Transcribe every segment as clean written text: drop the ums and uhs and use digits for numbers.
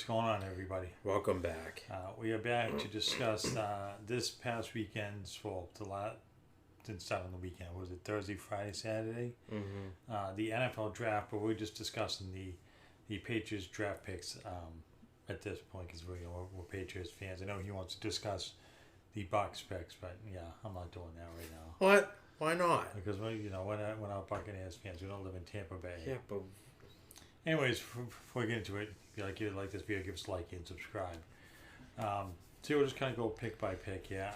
what's going on, everybody? Welcome back. We are back to discuss this past weekend's, well, didn't start on the weekend. Was it Thursday, Friday, Saturday? Mm-hmm. The NFL draft, but we're just discussing the Patriots draft picks at this point because we're Patriots fans. I know he wants to discuss the Bucs picks, but yeah, I'm not doing that right now. What? Why not? Because we're not Buccaneers fans. We don't live in Tampa Bay. Yeah, but anyways, before we get into it, if you like this video, give us a like and subscribe. So we'll just kind of go pick by pick. Yeah.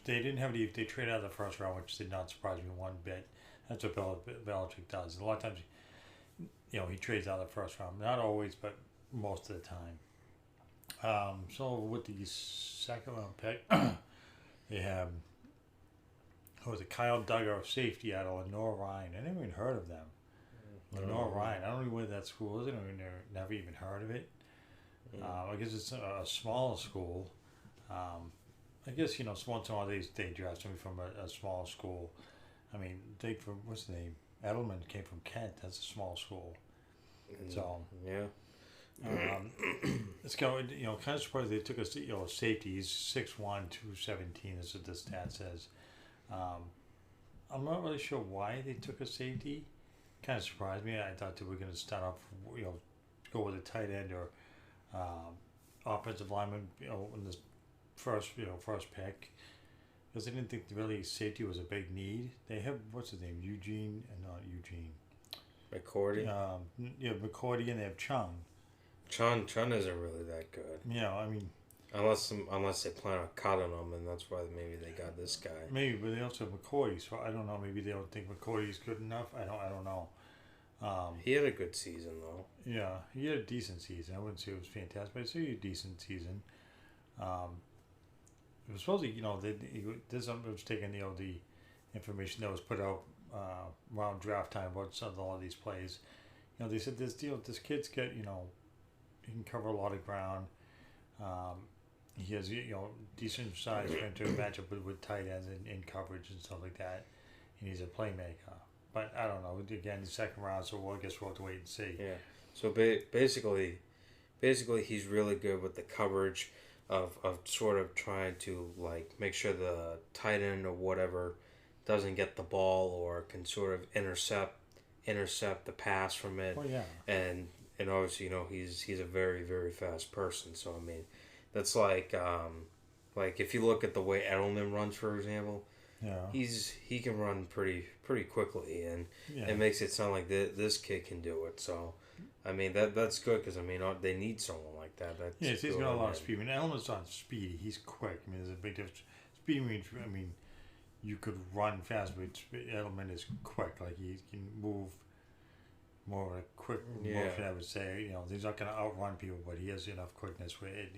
They didn't have they traded out of the first round, which did not surprise me one bit. That's what Belichick does. A lot of times, he trades out of the first round. Not always, but most of the time. So with the second round pick, they have Kyle Duggar, safety out of Lenore Ryan. I never even heard of them. Lenore Ryan. I don't know where that school is. Never even heard of it. I guess it's a small school. I guess once in a while they draft somebody from a small school. I mean, what's the name? Edelman came from Kent. That's a small school. So yeah. Let's go. Kind of surprised they took a safety. He's 6'1", 217. That's what the stat says. I'm not really sure why they took a safety. Kind of surprised me. I thought they were going to start off, go with a tight end or offensive lineman, in this first pick, because they didn't think really safety was a big need. They have what's his name, McCourty. McCourty, and they have Chung. Chung isn't really that good. I mean, unless they plan on cutting him, and that's why maybe they got this guy. Maybe, but they also have McCourty, so I don't know. Maybe they don't think McCourty is good enough. I don't know. He had a good season though. Yeah, he had a decent season. I wouldn't say it was fantastic, but I'd say he had a decent season. It was supposed to, this was taking the information that was put out around draft time about some of all these plays. They said this kid's got he can cover a lot of ground. He has decent size for him to match up with tight ends and coverage and stuff like that, and he's a playmaker. But I don't know. Again, the second round, so I guess we'll have to wait and see. Yeah. So basically, he's really good with the coverage of sort of trying to make sure the tight end or whatever doesn't get the ball or can sort of intercept the pass from it. Oh yeah. And obviously he's a very, very fast person. So I mean, that's like if you look at the way Edelman runs, for example. Yeah. He can run pretty quickly, and it makes it sound like this kid can do it. So, I mean that's good because they need someone like that. He's got a lot of speed. I mean, Elmer's not speedy. He's quick. I mean, there's a big difference. Speed means you could run fast, but Edelman is quick. Like he can move more of a quick motion. I would say. He's not going to outrun people, but he has enough quickness where it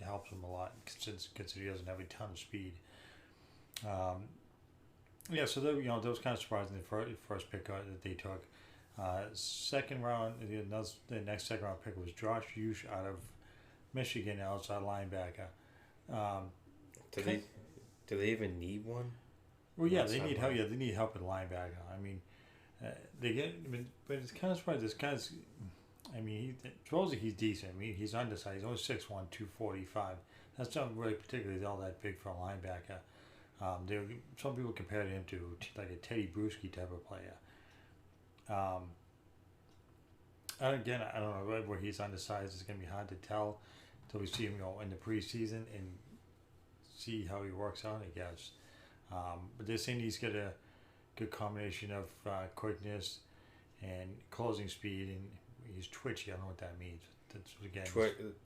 helps him a lot since he doesn't have a ton of speed. So that was kind of surprising. The first pick that they took, second round, the next second round pick was Josh Ush out of Michigan, outside linebacker. Do they even need one? Well, yeah, they need help. Yeah, they need help at linebacker. I mean, but it's kind of surprising. This guy's, supposedly he's decent. I mean, he's undersized. He's only 6'1", 245. That's not really particularly all that big for a linebacker. Some people compare him to like a Teddy Bruschi type of player. Again, I don't know where he's undersized. It's going to be hard to tell until we see him in the preseason and see how he works out, I guess. But they're saying he's got a good combination of quickness and closing speed, and he's twitchy. I don't know what that means. That's again.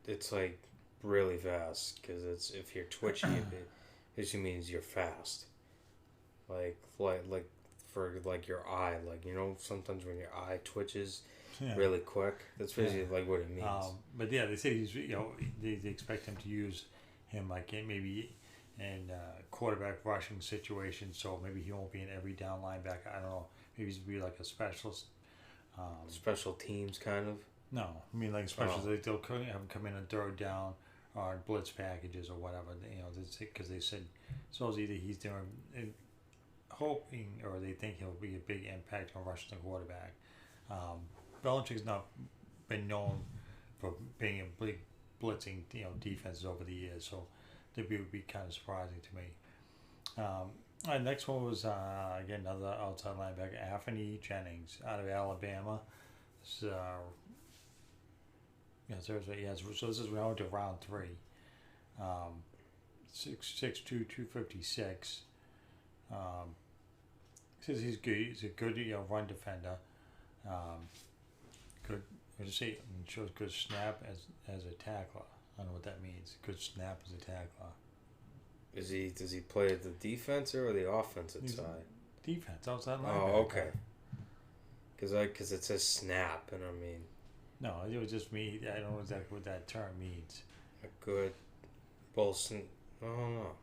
It's like really fast because if you're twitchy. It means you're fast, like for your eye, sometimes when your eye twitches really quick, that's basically what it means. But yeah, they say he's they expect him to use him maybe in quarterback rushing situations, so maybe he won't be an every down linebacker. I don't know, maybe he's be like a specialist. Special teams kind of. No, I mean like specialists. They'll have him come in and third down. Or blitz packages or whatever, because they said so either he's doing hoping or they think he'll be a big impact on rushing the quarterback. Belichick's not been known for being in blitzing defenses over the years. So that would be kind of surprising to me. Next one was again another outside linebacker, Anthony Jennings out of Alabama. So, so this is round to round 3. 6'2", 256. Says he's good. He's a good run defender. Good. I just say shows good snap as a tackler. I don't know what that means. Good snap as a tackler. Does he play the defense or the offensive side? Defense, outside linebacker. Oh, okay. Because it says snap, and I mean. No, it was just me. I don't know exactly what that term means. A good, Bolson. I don't know.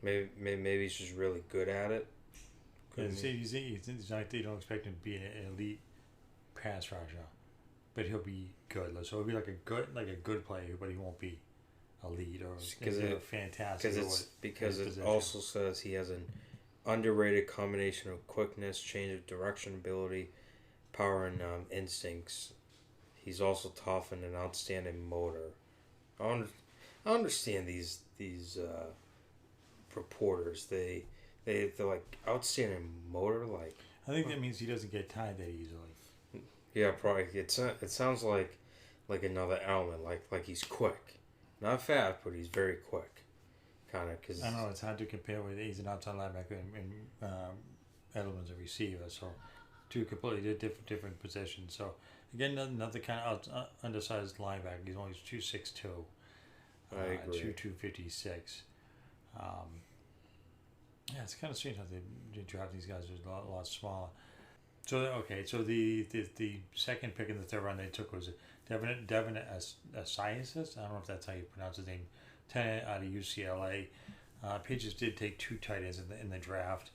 Maybe he's just really good at it. He's like they don't expect him to be an elite pass rusher, but he'll be good. So he'll be like a good player, but he won't be elite or fantastic. Because it also says he has an underrated combination of quickness, change of direction ability, power, and instincts. He's also tough and an outstanding motor. I understand these reporters. They're like outstanding motor. Like I think that means he doesn't get tired that easily. Yeah, probably. It sounds like another element. Like he's quick, not fast, but he's very quick. Kind of because I don't know. It's hard to compare with he's an outside linebacker and Edelman's a receiver. So two completely different positions. So again, another kind of undersized linebacker. He's only 262. I agree. 256. Yeah, it's kind of strange how they draft these guys who's a lot smaller. So the second pick in the third round they took was Devin Asiasis. I don't know if that's how you pronounce his name. 10 out of UCLA. Patriots did take 2 tight ends in the draft.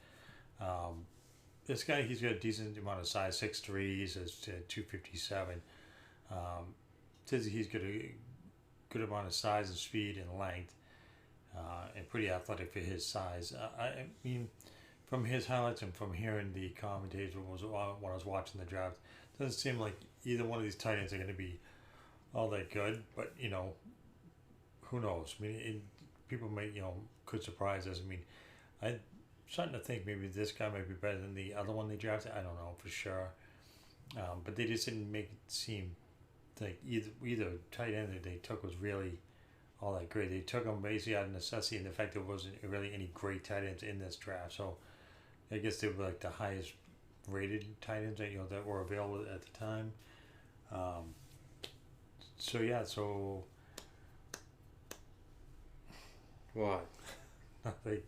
This guy, he's got a decent amount of size, 6'3", he says 257. Says he's got a good amount of size and speed and length, and pretty athletic for his size. I mean, from his highlights and from hearing the commentators when I was watching the draft, it doesn't seem like either one of these tight ends are going to be all that good. But who knows? I mean, people may could surprise us. I mean, I'm starting to think maybe this guy might be better than the other one they drafted. I don't know for sure, but they just didn't make it seem like either tight end that they took was really all that great. They took them basically out of necessity and the fact there wasn't really any great tight ends in this draft. So I guess they were like the highest rated tight ends that were available at the time. So what? Nothing.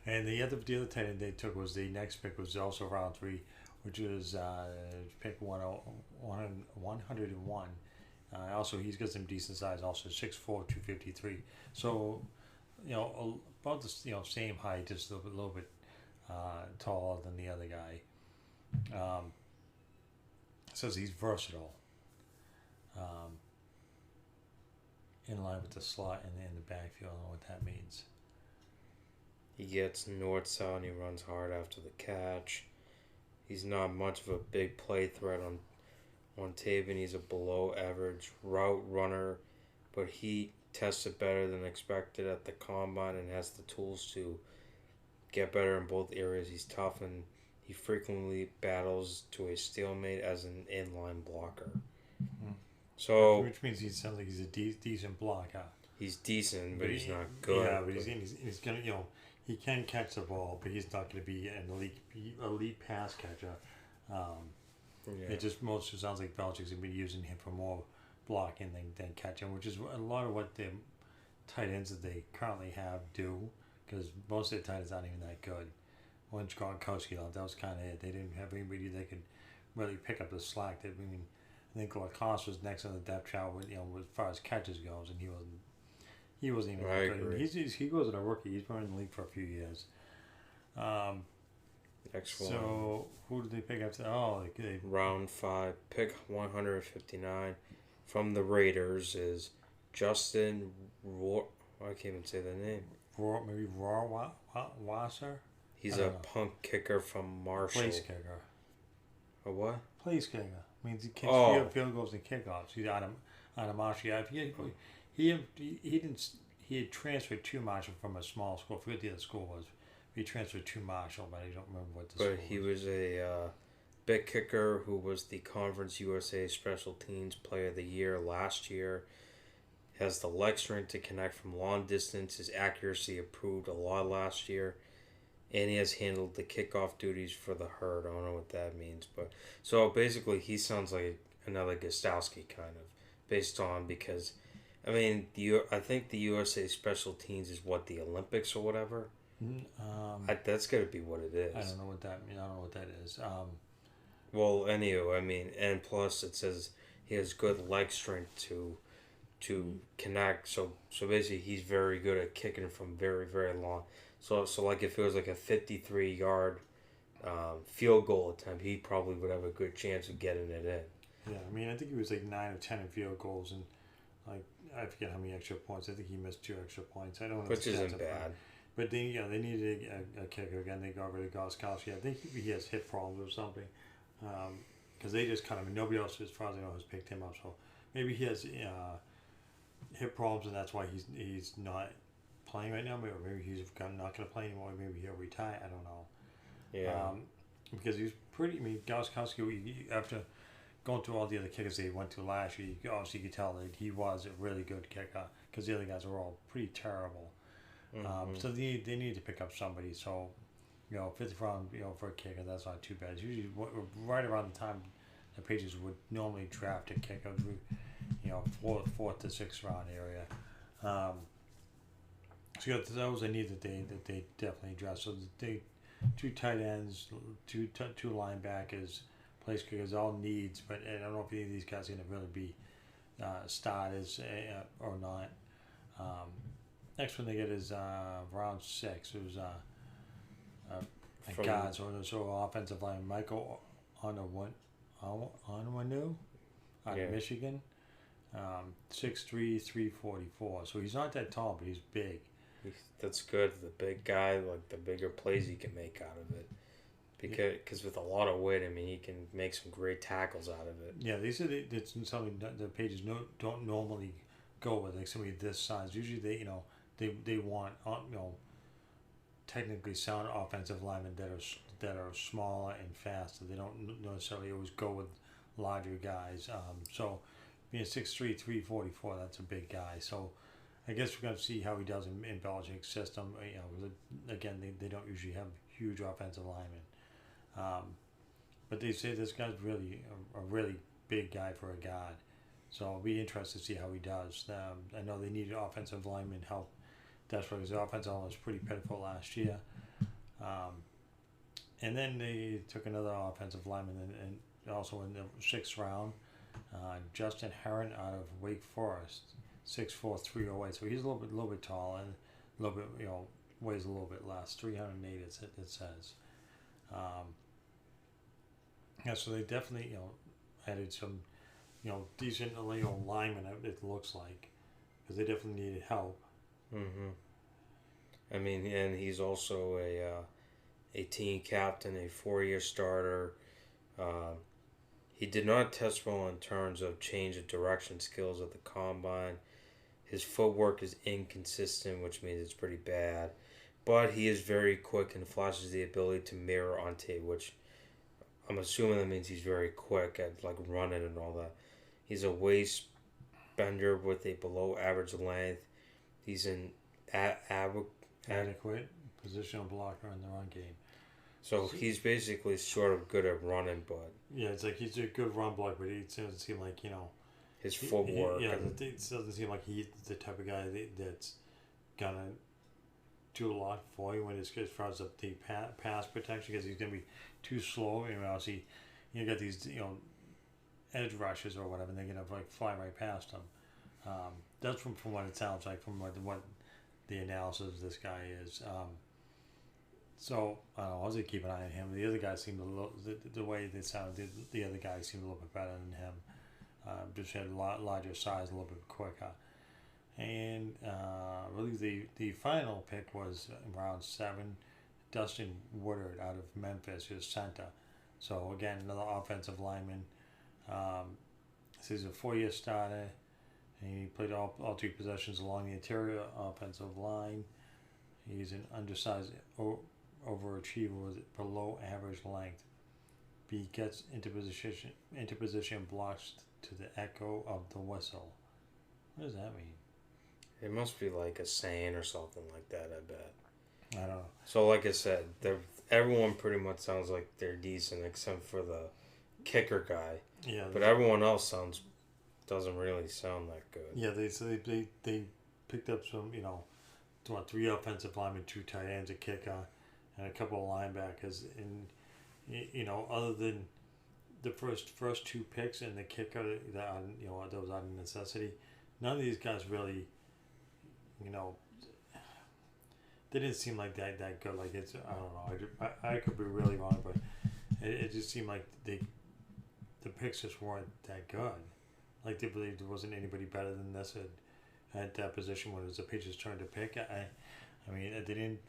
And the other tight end they took was the next pick was also round 3, which was pick 101. Also, he's got some decent size. Also, 6'4", 253. So, about the same height, just a little bit taller than the other guy. Says he's versatile. In line with the slot and in the backfield. I don't know what that means. He gets north-south and he runs hard after the catch. He's not much of a big play threat on tape, and he's a below-average route runner, but he tested better than expected at the combine and has the tools to get better in both areas. He's tough, and he frequently battles to a stalemate as an inline blocker. Mm-hmm. So, which means he sounds like he's a decent blocker. He's decent, but he's not good. Yeah, but he's gonna he can catch the ball, but he's not going to be an elite pass catcher. It just mostly sounds like Belichick's going to be using him for more blocking than catching, which is a lot of what the tight ends that they currently have do, because most of the tight ends aren't even that good. Once Gronkowski left, that was kind of it. They didn't have anybody that could really pick up the slack. I think Lacoste was next on the depth chart with, as far as catches goes, and he wasn't even that good. And he wasn't a rookie. He's been in the league for a few years. Next one. So who did they pick up? Round 5, pick 159 from the Raiders is Justin I can't even say the name. Maybe Wasser? He's a punt kicker from Marshall. Place kicker. A what? Place kicker. Means he kicks field goals and kickoffs. He's out out of Marshall. Yeah, he didn't. He had transferred to Marshall from a small school. I forget the other school was. He transferred to Marshall, but I don't remember what the school But he was. was a big kicker who was the Conference USA Special Teams Player of the Year last year. Has the leg strength to connect from long distance. His accuracy improved a lot last year. And he has handled the kickoff duties for the Herd. I don't know what that means. But so basically, he sounds like another Gostowski kind of, based on because, I mean, I think the USA Special Teams is what, the Olympics or whatever? That's got to be what it is. I don't know what that means. I don't know what that is. Well, anyway, I mean, and plus it says he has good leg strength to connect. So basically, he's very good at kicking from very very long. So like if it was like a 53-yard field goal attempt, he probably would have a good chance of getting it in. Yeah, I mean, I think he was like 9 or 10 in field goals, and like I forget how many extra points. I think he missed 2 extra points. I don't know. Which isn't bad. But they, they needed a kicker again. They got rid of Gostkowski. I think he has hip problems or something. Because they just kind of, nobody else, as far as I know, has picked him up. So maybe he has hip problems, and that's why he's not playing right now. Or maybe he's not going to play anymore. Maybe he'll retire. I don't know. Yeah. Because he's pretty. I mean, Gostkowski, after going through all the other kickers they went to last year, you could tell that he was a really good kicker. Because the other guys were all pretty terrible. So they need to pick up somebody. So, 50th round, for a kicker, that's not too bad. It's usually right around the time the Patriots would normally draft a kicker, fourth to sixth round area. So those are needs that they definitely address. So they 2 tight ends, two linebackers, place kickers, all needs. But I don't know if any of these guys are going to really be starters or not. Next one they get is round 6. It was guys or offensive line Michael Onwenu out of Michigan, 6'3", 344. So he's not that tall, but he's big. That's good. The big guy, like the bigger plays he can make out of it. Because with a lot of weight, I mean, he can make some great tackles out of it. Yeah, they said it's something that the Pages don't normally go with, like somebody this size. Usually they want technically sound offensive linemen that are smaller and faster. They don't necessarily always go with larger guys. So being 6'3", 344, that's a big guy. So I guess we're going to see how he does in Belichick's system. Again, they don't usually have huge offensive linemen. But they say this guy's really a really big guy for a guard. So I'll be interested to see how he does. I know they needed offensive lineman help. That's why his offensive line was pretty pitiful last year. And then they took another offensive lineman and also in the 6th round, Justin Herron out of Wake Forest, 6'4", 308. So he's a little bit tall and a little bit, weighs a little bit less, 308 it says. So they definitely, added some, decent, linemen, it looks like, because they definitely needed help. I mean, and he's also a team captain, a 4-year starter. He did not test well in terms of change of direction skills at the combine. His footwork is inconsistent, which means it's pretty bad. But he is very quick and flashes the ability to mirror on tape, which I'm assuming that means he's very quick at like running and all that. He's a waist bender with a below average length. He's an adequate positional blocker in the run game. So he's basically sort of good at running, but yeah, it's like he's a good run blocker, but it doesn't seem like his footwork. It doesn't seem like he's the type of guy that's gonna do a lot for you as far as the pass protection, because he's gonna be too slow. Obviously, you got these edge rushes or whatever, and they're gonna like fly right past him. That's from what it sounds like from what the analysis of this guy is. So I don't know. I'll just keep an eye on him. The other guys seemed the way they sounded. The other guys seemed a little bit better than him. Just had a lot larger size, a little bit quicker. And really, the final pick was in round 7, Dustin Woodard out of Memphis, his center. So again, another offensive lineman. This is a 4-year starter. And he played all two possessions along the interior offensive line. He's an undersized overachiever with below average length. He gets into position, blocks to the echo of the whistle. What does that mean? It must be like a saying or something like that, I bet. I don't know. So, like I said, everyone pretty much sounds like they're decent except for the kicker guy. Yeah, but everyone else doesn't really sound that good. Yeah, they picked up some, 3 offensive linemen, 2 tight ends, a kicker, and a couple of linebackers. And other than the first 2 picks and the kicker, that was out of necessity. None of these guys really, they didn't seem like that good. Like it's, I don't know. I could be really wrong, but it just seemed like the picks just weren't that good. Like they believed there wasn't anybody better than this at that position when it was the Patriots' turn to pick. I mean, they didn't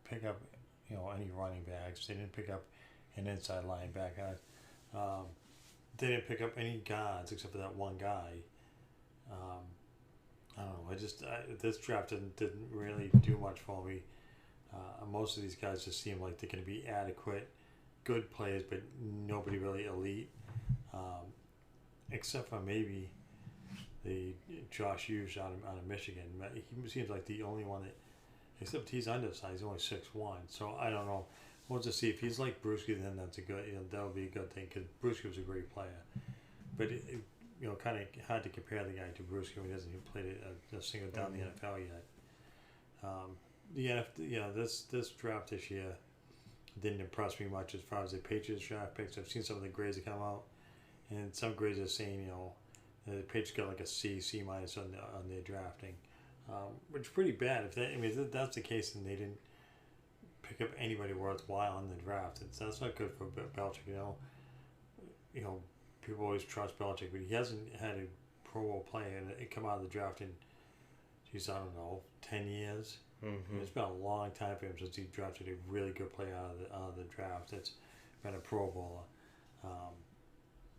pick up, any running backs. They didn't pick up an inside linebacker. They didn't pick up any guards except for that one guy. I don't know. This draft didn't really do much for me. Most of these guys just seem like they're going to be adequate, good players, but nobody really elite. Except for maybe the Josh Hughes out of Michigan. He seems like the only one that, except he's undersized, he's only 6'1". So I don't know. We'll just see if he's like Bruschi. Then that's a good. That would be a good thing because Bruschi was a great player. But kind of hard to compare the guy to Bruschi when he hasn't even played a single down the NFL yet. This draft this year didn't impress me much as far as the Patriots draft picks. I've seen some of the grades that come out. And some grades are saying, the Patriots got like a C minus on their drafting, which is pretty bad. If that's the case, then they didn't pick up anybody worthwhile in the draft. That's not good for Belichick. People always trust Belichick, but he hasn't had a Pro Bowl player and it come out of the draft in, I don't know, 10 years. Mm-hmm. It's been a long time for him since he drafted a really good player out of the draft. That's been a Pro Bowler.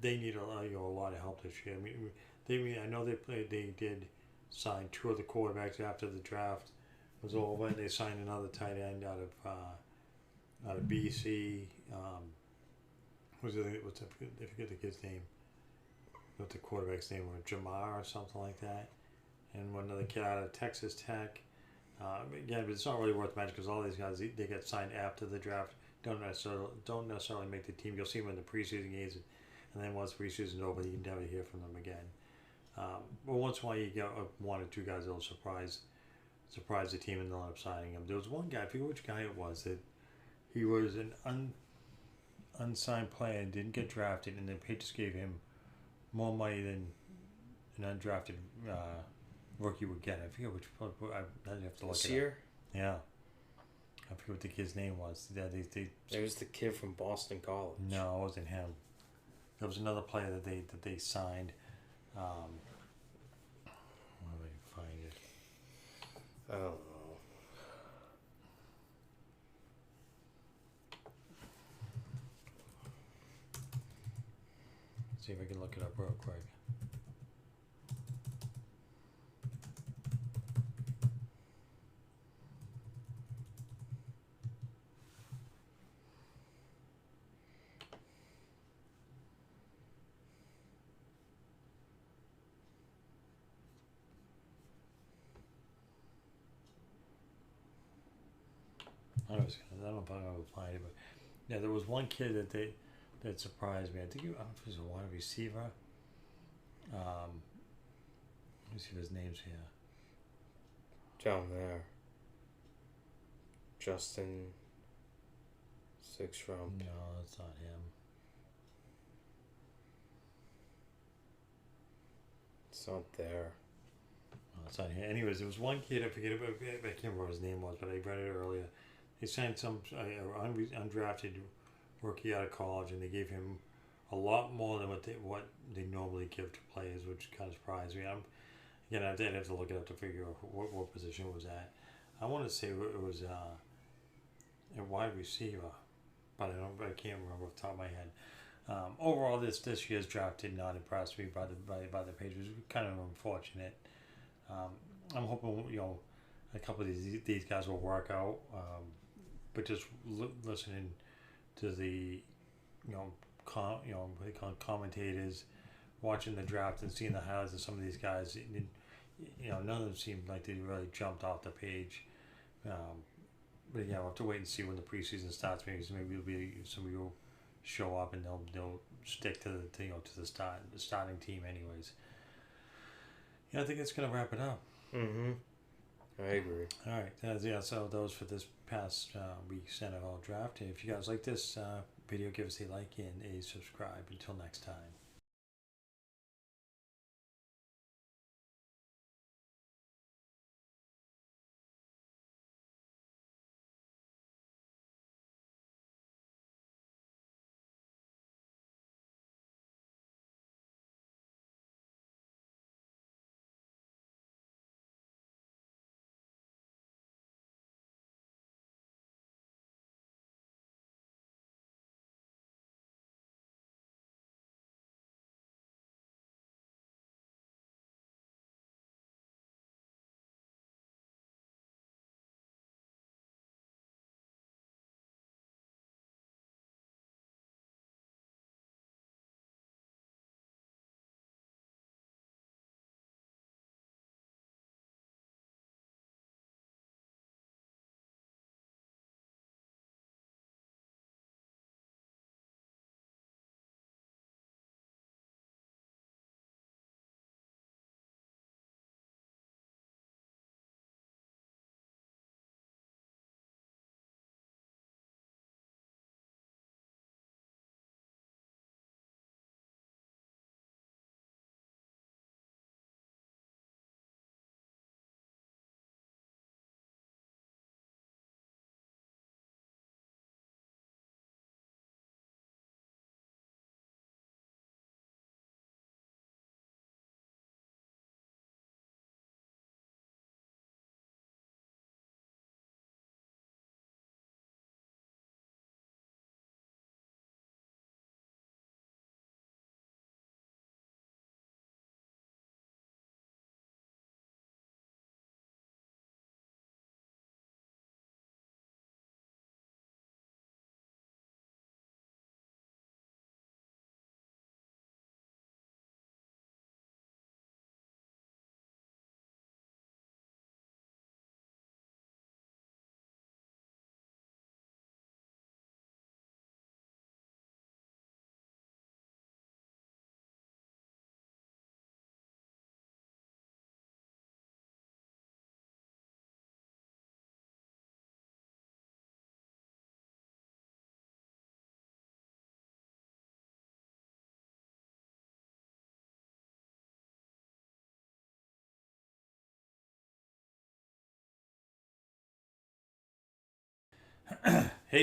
They need a lot of help this year. I know they did sign 2 of the quarterbacks after the draft was over. They signed another tight end out of BC. I forget the kid's name. What the quarterback's name was, Jamar or something like that. And one other kid out of Texas Tech. Again, but it's not really worth mentioning because all these guys they get signed after the draft. Don't necessarily make the team. You'll see them in the preseason games. And then once preseason's over, you never hear from them again. But once in a while, you get 1 or 2 guys that'll surprise the team and they'll end up signing him. There was one guy, I forget which guy it was, that he was an unsigned player and didn't get drafted, and the Patriots gave him more money than an undrafted rookie would get. I forget which. I have to look This it year? Up. Yeah. I forget what the kid's name was. It was the kid from Boston College. No, it wasn't him. There was another player that they signed. Where do I find it? I don't know. Let's see if I can look it up real quick. I don't know if I'm gonna find it, but yeah, there was one kid that surprised me. I don't know if it was a wide receiver. Let me see if his name's here. Down there. Justin, 6th round. No, that's not him. It's not there. No, it's not here. Anyways, there was one kid, I can't remember what his name was, but I read it earlier. They signed some undrafted rookie out of college, and they gave him a lot more than what they normally give to players, which kind of surprised me. I did have to look it up to figure out what position it was at. I want to say it was a wide receiver, but I can't remember off the top of my head. Overall, this year's draft did not impress me by the Patriots. Kind of unfortunate. Um, I'm hoping a couple of these guys will work out. But just listening to the what they call commentators, watching the draft and seeing the highlights of some of these guys, none of them seemed like they really jumped off the page. Um, but yeah, we'll have to wait and see when the preseason starts. Maybe it'll be some of you show up and they'll stick to the starting team anyways. Yeah, I think it's gonna wrap it up. Mm-hmm. I agree. All right, so those for this past week's NFL draft. If you guys like this video, give us a like and a subscribe. Until next time.